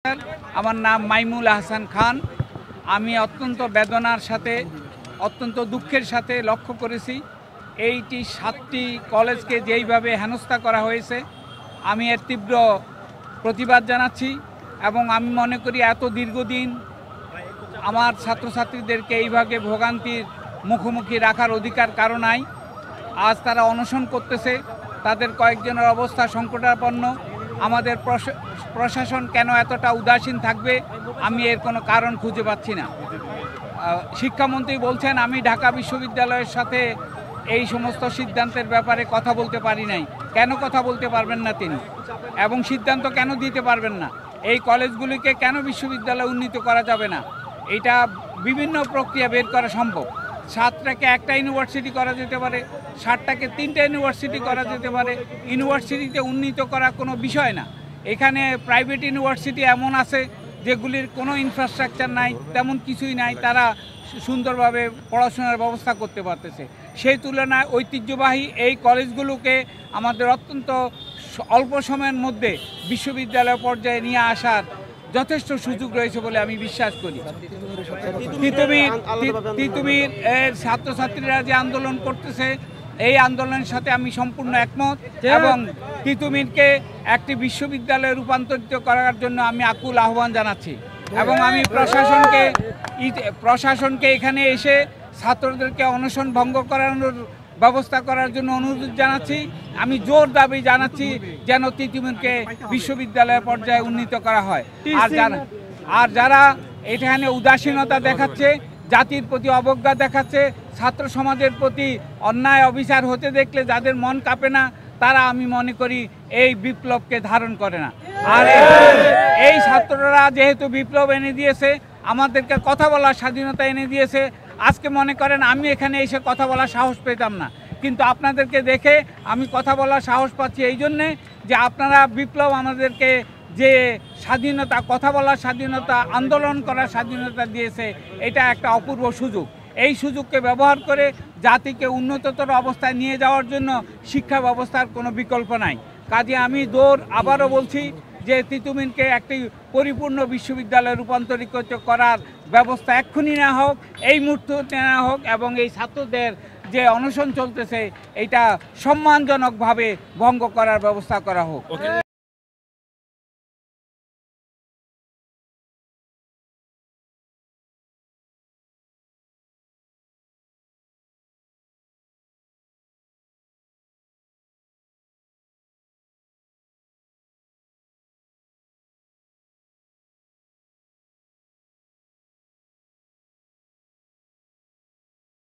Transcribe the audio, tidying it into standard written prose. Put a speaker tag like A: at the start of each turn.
A: আমার নাম মাইমুল আহসান খান। আমি অত্যন্ত বেদনার সাথে অত্যন্ত দুঃখের সাথে লক্ষ্য করেছি এইটি 7টি কলেজকে যেইভাবে হেনস্থা করা হয়েছে। আমি এর তীব্র প্রতিবাদ জানাচ্ছি এবং আমি মনে করি এত দীর্ঘদিন আমার ছাত্রছাত্রীদেরকে এইভাবে ভোগান্তির মুখোমুখি রাখার অধিকার কারো নাই। আজ তারা অনশন করতেছে, তাদের কয়েকজনের অবস্থা সংকটাপন্ন। আমাদের প্রশাসন কেন এতটা উদাসীন থাকবে, আমি এর কোনো কারণ খুঁজে পাচ্ছি না। শিক্ষামন্ত্রী বলছেন আমি ঢাকা বিশ্ববিদ্যালয়ের সাথে এই সমস্ত সিদ্ধান্তের ব্যাপারে কথা বলতে পারি নাই। কেন কথা বলতে পারবেন না তিনি, এবং সিদ্ধান্ত কেন দিতে পারবেন না? এই কলেজগুলিকে কেন বিশ্ববিদ্যালয়ে উন্নীত করা যাবে না? এটা বিভিন্ন প্রক্রিয়া বের করা সম্ভব। 7টাকে একটা ইউনিভার্সিটি করা যেতে পারে, 7টাকে 3টা ইউনিভার্সিটি করা যেতে পারে। ইউনিভার্সিটিতে উন্নীত করা কোনো বিষয় না। এখানে প্রাইভেট ইউনিভার্সিটি এমন আছে যেগুলির কোনো ইনফ্রাস্ট্রাকচার নাই, তেমন কিছুই নাই, তারা সুন্দরভাবে পড়াশোনার ব্যবস্থা করতে পারতেছে। সেই তুলনায় ঐতিহ্যবাহী এই কলেজগুলোকে আমাদের অত্যন্ত অল্প সময়ের মধ্যে বিশ্ববিদ্যালয় পর্যায়ে নিয়ে আসার যথেষ্ট সুযোগ রয়েছে বলে আমি বিশ্বাস করি। তিতুমির ছাত্রছাত্রীরা যে আন্দোলন করতেছে, এই আন্দোলনের সাথে আমি সম্পূর্ণ একমত এবং তিতুমিরকে একটি বিশ্ববিদ্যালয়ে রূপান্তরিত করার জন্য আমি আকুল আহ্বান জানাচ্ছি এবং আমি প্রশাসনকে এখানে এসে ছাত্রদেরকে অনশন ভঙ্গ করানোর ব্যবস্থা করার জন্য অনুরোধ জানাচ্ছি। আমি জোর দাবি জানাচ্ছি যেন তিতুমিরকে বিশ্ববিদ্যালয় পর্যায়ে উন্নীত করা হয়। আর যারা এখানে উদাসীনতা দেখাচ্ছে, জাতির প্রতি অবজ্ঞা দেখাচ্ছে, ছাত্র সমাজের প্রতি অন্যায় অবিচার হতে দেখলে যাদের মন কাঁপে না, তারা আমি মনে করি এই বিপ্লবকে ধারণ করে না। আর এই ছাত্ররা যেহেতু বিপ্লব এনে দিয়েছে, আমাদেরকে কথা বলার স্বাধীনতা এনে দিয়েছে। আজকে মনে করেন আমি এখানে এসে কথা বলার সাহস পেতাম না, কিন্তু আপনাদেরকে দেখে আমি কথা বলার সাহস পাচ্ছি এই জন্যে যে আপনারা বিপ্লব আমাদেরকে যে স্বাধীনতা, কথা বলার স্বাধীনতা, আন্দোলন করার স্বাধীনতা দিয়েছে, এটা একটা অপূর্ব সুযোগ। এই সুযোগকে ব্যবহার করে জাতিকে উন্নততর অবস্থায় নিয়ে যাওয়ার জন্য শিক্ষা ব্যবস্থার কোনো বিকল্প নাই। কাজে আমি আবারও বলছি যে তিতুমিরকে একটি পরিপূর্ণ বিশ্ববিদ্যালয়ে রূপান্তরিত করার ব্যবস্থা এক্ষুনি নেওয়া হোক, এই মুহূর্তে নেওয়া হোক, এবং এই ছাত্রদের যে অনশন চলতেছে এটা সম্মানজনকভাবে ভঙ্গ করার ব্যবস্থা করা হোক।